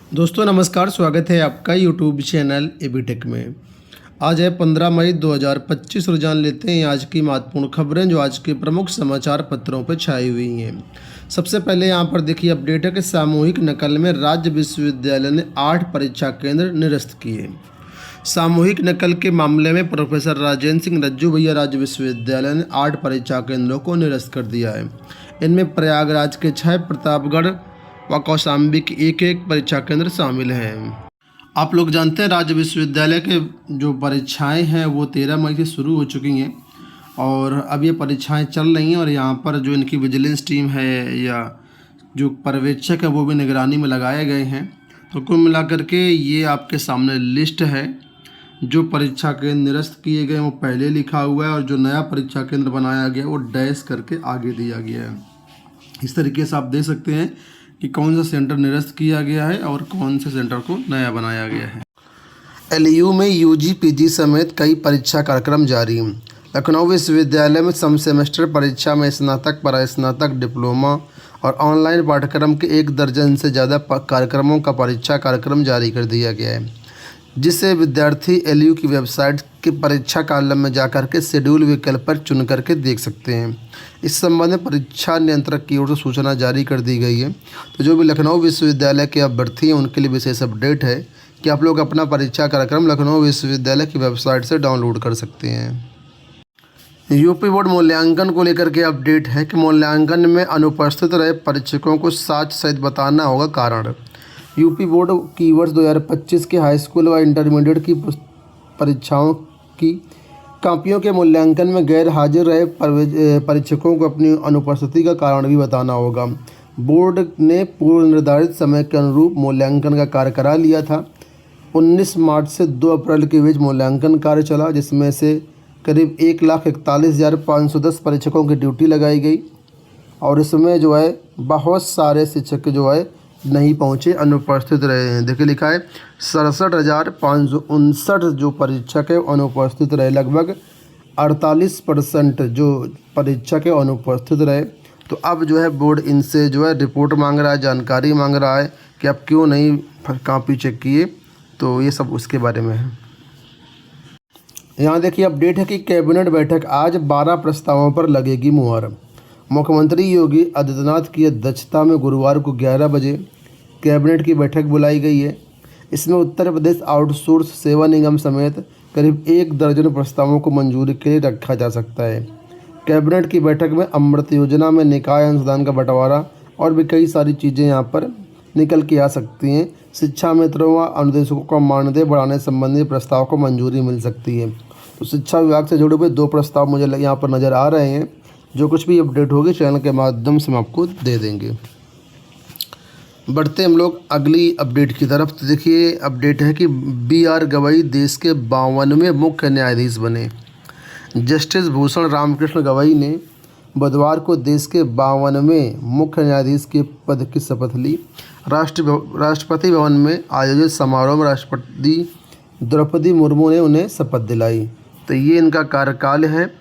दोस्तों नमस्कार, स्वागत है आपका यूट्यूब चैनल एबी टेक में। आज है 15 मई 2025 और जान लेते हैं आज की महत्वपूर्ण खबरें जो आज के प्रमुख समाचार पत्रों पर छाई हुई हैं। सबसे पहले यहां पर देखिए अपडेट है कि सामूहिक नकल में राज्य विश्वविद्यालय ने 8 परीक्षा केंद्र निरस्त किए। सामूहिक नकल के मामले में प्रोफेसर राजेंद्र सिंह रज्जू भैया राज्य विश्वविद्यालय ने 8 परीक्षा केंद्रों को निरस्त कर दिया है। इनमें प्रयागराज के 6, प्रतापगढ़ व कौशाम्बी के एक परीक्षा केंद्र शामिल हैं। आप लोग जानते हैं राज्य विश्वविद्यालय के जो परीक्षाएं हैं वो 13 मई से शुरू हो चुकी हैं और अब ये परीक्षाएं चल रही हैं और यहाँ पर जो इनकी विजिलेंस टीम है या जो पर्यवेक्षक है वो भी निगरानी में लगाए गए हैं। तो कुल मिलाकर के ये आपके सामने लिस्ट है। जो परीक्षा केंद्र निरस्त किए गए वो पहले लिखा हुआ है और जो नया परीक्षा केंद्र बनाया गया वो डैश करके आगे दिया गया है। इस तरीके से आप देख सकते हैं कि कौन सा सेंटर निरस्त किया गया है और कौन से सेंटर को नया बनाया गया है। एलयू में यूजी पीजी समेत कई परीक्षा कार्यक्रम जारी। लखनऊ विश्वविद्यालय में सम सेमेस्टर परीक्षा में स्नातक, परास्नातक, डिप्लोमा और ऑनलाइन पाठ्यक्रम के 1 दर्जन से ज़्यादा कार्यक्रमों का परीक्षा कार्यक्रम जारी कर दिया गया है, जिसे विद्यार्थी एलयू की वेबसाइट के परीक्षा कॉलम में जाकर के शेड्यूल विकल्प पर चुन करके देख सकते हैं। इस संबंध में परीक्षा नियंत्रक की ओर से सूचना जारी कर दी गई है। तो जो भी लखनऊ विश्वविद्यालय के अभ्यर्थी हैं उनके लिए विशेष अपडेट है कि आप लोग अपना परीक्षा कार्यक्रम लखनऊ विश्वविद्यालय की वेबसाइट से डाउनलोड कर सकते हैं। यूपी बोर्ड मूल्यांकन को लेकर के अपडेट है कि मूल्यांकन में अनुपस्थित रहे परीक्षकों को साक्ष्य सहित बताना होगा कारण। यूपी बोर्ड की वर्ष 2025 के हाई स्कूल व इंटरमीडिएट की परीक्षाओं की कॉपियों के मूल्यांकन में गैर हाजिर रहे परीक्षकों को अपनी अनुपस्थिति का कारण भी बताना होगा। बोर्ड ने पूर्व निर्धारित समय के अनुरूप मूल्यांकन का कार्य करा लिया था। 19 मार्च से 2 अप्रैल के बीच मूल्यांकन कार्य चला, जिसमें से करीब 1,41,510 परीक्षकों की ड्यूटी लगाई गई और इसमें जो है बहुत सारे शिक्षक जो है नहीं पहुंचे, अनुपस्थित रहे हैं। देखिए लिखा है 67,559 जो परीक्षक है अनुपस्थित रहे, लगभग 48% जो परीक्षक है अनुपस्थित रहे। तो अब जो है बोर्ड इनसे जो है रिपोर्ट मांग रहा है, जानकारी मांग रहा है कि आप क्यों नहीं कॉपी चेक किए। तो ये सब उसके बारे में है। यहाँ देखिए अपडेट है कि कैबिनेट बैठक आज 12 प्रस्तावों पर लगेगी मुहर। मुख्यमंत्री योगी आदित्यनाथ की अध्यक्षता में गुरुवार को 11 बजे कैबिनेट की बैठक बुलाई गई है। इसमें उत्तर प्रदेश आउटसोर्स सेवा निगम समेत करीब 1 दर्जन प्रस्तावों को मंजूरी के लिए रखा जा सकता है। कैबिनेट की बैठक में अमृत योजना में निकाय अंशदान का बंटवारा और भी कई सारी चीज़ें यहाँ पर निकल के आ सकती हैं। शिक्षा मित्रों व अनुदेशकों का मानदेय बढ़ाने संबंधी प्रस्ताव को मंजूरी मिल सकती है। तो शिक्षा विभाग से जुड़े हुए 2 प्रस्ताव मुझे यहाँ पर नज़र आ रहे हैं। जो कुछ भी अपडेट होगी चैनल के माध्यम से हम आपको दे देंगे। बढ़ते हम लोग अगली अपडेट की तरफ। तो देखिए अपडेट है कि BR गवई देश के 52वें मुख्य न्यायाधीश बने। जस्टिस भूषण रामकृष्ण गवई ने बुधवार को देश के 52वें मुख्य न्यायाधीश के पद की शपथ ली। राष्ट्रपति भवन में आयोजित समारोह में राष्ट्रपति द्रौपदी मुर्मू ने उन्हें शपथ दिलाई। तो ये इनका कार्यकाल है,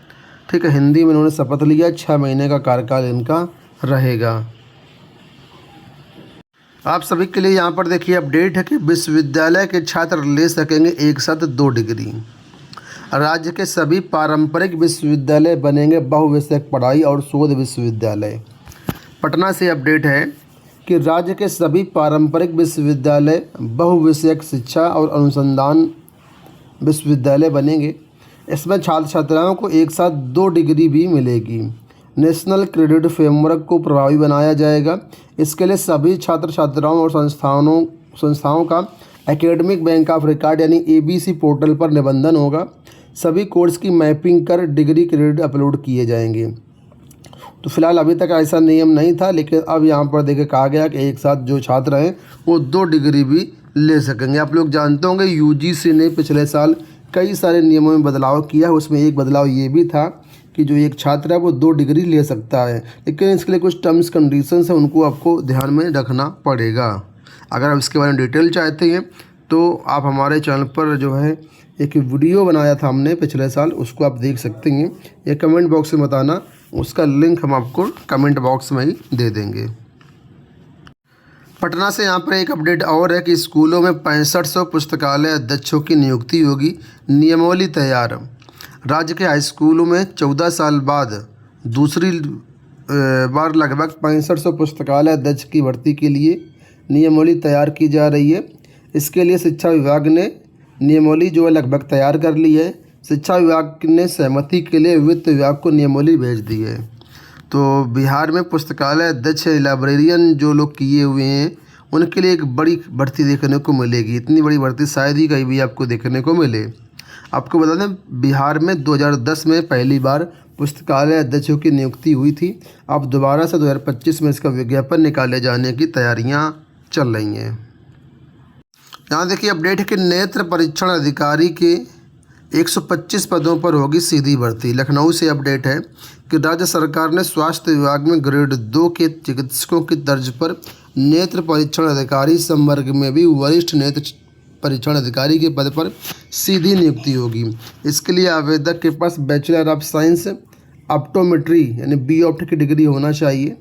ठीक है। हिंदी में उन्होंने शपथ लिया। 6 महीने का कार्यकाल इनका रहेगा। आप सभी के लिए यहाँ पर देखिए अपडेट है कि विश्वविद्यालय के छात्र ले सकेंगे एक साथ 2 डिग्री। राज्य के सभी पारंपरिक विश्वविद्यालय बनेंगे बहुविषयक पढ़ाई और शोध विश्वविद्यालय। पटना से अपडेट है कि राज्य के सभी पारंपरिक विश्वविद्यालय बहुविषयक शिक्षा और अनुसंधान विश्वविद्यालय बनेंगे। इसमें छात्र छात्राओं को एक साथ 2 डिग्री भी मिलेगी। नेशनल क्रेडिट फ्रेमवर्क को प्रभावी बनाया जाएगा। इसके लिए सभी छात्र छात्राओं और संस्थाओं का एकेडमिक बैंक ऑफ रिकॉर्ड यानी ABC पोर्टल पर निबंधन होगा। सभी कोर्स की मैपिंग कर डिग्री क्रेडिट अपलोड किए जाएंगे। तो फिलहाल अभी तक ऐसा नियम नहीं था, लेकिन अब यहाँ पर देखिए कहा गया कि एक साथ जो छात्र हैं वो 2 डिग्री भी ले सकेंगे। आप लोग जानते होंगे UGC ने पिछले साल कई सारे नियमों में बदलाव किया। उसमें एक बदलाव ये भी था कि जो एक छात्र है वो 2 डिग्री ले सकता है, लेकिन इसके लिए कुछ टर्म्स कंडीशंस हैं, उनको आपको ध्यान में रखना पड़ेगा। अगर आप इसके बारे में डिटेल चाहते हैं तो आप हमारे चैनल पर जो है एक वीडियो बनाया था हमने पिछले साल, उसको आप देख सकते हैं। ये कमेंट बॉक्स में बताना, उसका लिंक हम आपको कमेंट बॉक्स में ही दे देंगे। पटना से यहाँ पर एक अपडेट और है कि स्कूलों में 6500 पुस्तकालय अध्यक्षों की नियुक्ति होगी, नियमावली तैयार। राज्य के हाई स्कूलों में 14 साल बाद दूसरी बार लगभग 6500 पुस्तकालय अध्यक्ष की भर्ती के लिए नियमावली तैयार की जा रही है। इसके लिए शिक्षा विभाग ने नियमावली जो है लगभग तैयार कर ली है। शिक्षा विभाग ने सहमति के लिए वित्त विभाग को नियमावली भेज दी है। तो बिहार में पुस्तकालय अध्यक्ष लाइब्रेरियन जो लोग किए हुए हैं उनके लिए एक बड़ी भर्ती देखने को मिलेगी। इतनी बड़ी भर्ती शायद ही कहीं भी आपको देखने को मिले। आपको बता दें, बिहार में 2010 में पहली बार पुस्तकालय अध्यक्षों की नियुक्ति हुई थी। अब दोबारा से 2025 में इसका विज्ञापन निकाले जाने की तैयारियां चल रही हैं। यहाँ देखिए अपडेट है कि नेत्र परीक्षण अधिकारी के 125 पदों पर होगी सीधी भर्ती। लखनऊ से अपडेट है कि राज्य सरकार ने स्वास्थ्य विभाग में ग्रेड 2 के चिकित्सकों की तर्ज पर नेत्र परीक्षण अधिकारी संवर्ग में भी वरिष्ठ नेत्र परीक्षण अधिकारी के पद पर सीधी नियुक्ति होगी। इसके लिए आवेदक के पास बैचलर ऑफ साइंस ऑप्टोमेट्री यानी बी.ऑप्ट की डिग्री होना चाहिए।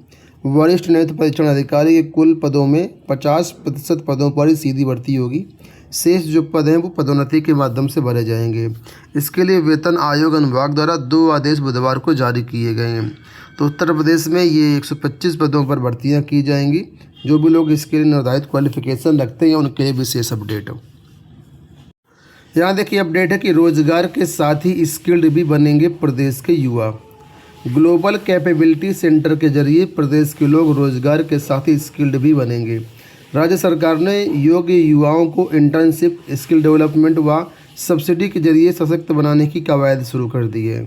वरिष्ठ नेत्र परीक्षण अधिकारी के कुल पदों में 50% पदों पर ही सीधी भर्ती होगी। शेष जो पद हैं वो पदोन्नति के माध्यम से भरे जाएंगे। इसके लिए वेतन आयोग अनुभाग द्वारा 2 आदेश बुधवार को जारी किए गए हैं। तो उत्तर प्रदेश में ये 125 पदों पर भर्तियां की जाएंगी। जो भी लोग इसके लिए निर्धारित क्वालिफिकेशन रखते हैं उनके लिए विशेष अपडेट हो। यहाँ देखिए अपडेट है कि रोजगार के साथ ही स्किल्ड भी बनेंगे प्रदेश के युवा। ग्लोबल कैपेबिलिटी सेंटर के जरिए प्रदेश के लोग रोजगार के साथ ही स्किल्ड भी बनेंगे। राज्य सरकार ने योग्य युवाओं को इंटर्नशिप, स्किल डेवलपमेंट व सब्सिडी के जरिए सशक्त बनाने की कवायद शुरू कर दी है।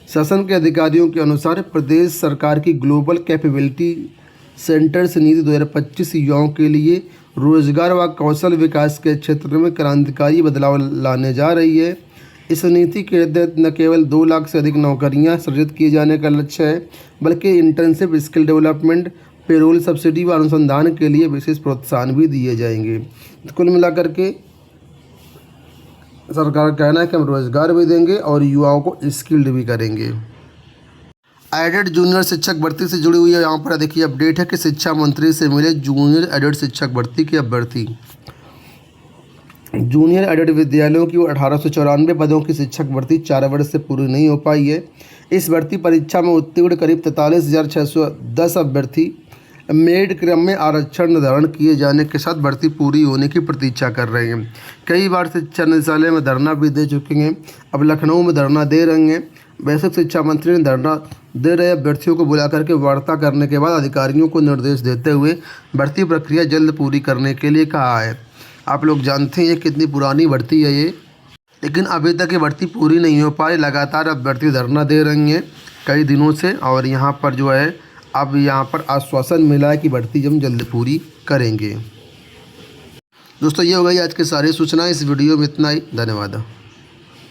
शासन के अधिकारियों के अनुसार प्रदेश सरकार की ग्लोबल कैपेबिलिटी सेंटर्स नीति 2025 युवाओं के लिए रोजगार व कौशल विकास के क्षेत्र में क्रांतिकारी बदलाव लाने जा रही है। इस नीति के तहत न केवल 2 लाख से अधिक नौकरियां सृजित किए जाने का लक्ष्य है, बल्कि internship, skill development, payroll subsidy व अनुसंधान के लिए विशेष प्रोत्साहन भी दिए जाएंगे। कुल मिलाकर के सरकार का कहना है कि हम रोजगार भी देंगे और युवाओं को स्किल्ड भी करेंगे। एडेड जूनियर शिक्षक भर्ती से जुड़ी हुई है। यहाँ पर देखिए अपडेट है कि शिक्षा मंत्री से मिले जूनियर एडेड शिक्षक भर्ती के अभ्यर्थी। जूनियर एडेड विद्यालयों की 1894 पदों की शिक्षक भर्ती 4 वर्ष से पूरी नहीं हो पाई है। इस भर्ती परीक्षा में उत्तीर्ण करीब 43,610 अभ्यर्थी मेरिट क्रम में आरक्षण निर्धारण किए जाने के साथ भर्ती पूरी होने की प्रतीक्षा कर रहे हैं। कई बार शिक्षा निदेशालय में धरना भी दे चुके हैं, अब लखनऊ में धरना दे रहे हैं। बेसिक शिक्षा मंत्री ने धरना दे रहे अभ्यर्थियों को बुला करके वार्ता करने के बाद अधिकारियों को निर्देश देते हुए भर्ती प्रक्रिया जल्द पूरी करने के लिए कहा है। आप लोग जानते हैं ये कितनी पुरानी भर्ती है ये, लेकिन अभी तक ये भर्ती पूरी नहीं हो पाई। लगातार अभ्यर्थी धरना दे रहे हैं कई दिनों से और यहाँ पर जो है अब यहाँ पर आश्वासन मिला है कि भर्ती हम जल्द पूरी करेंगे। दोस्तों ये हो गई आज की सारी सूचनाएं। इस वीडियो में इतना ही। धन्यवाद।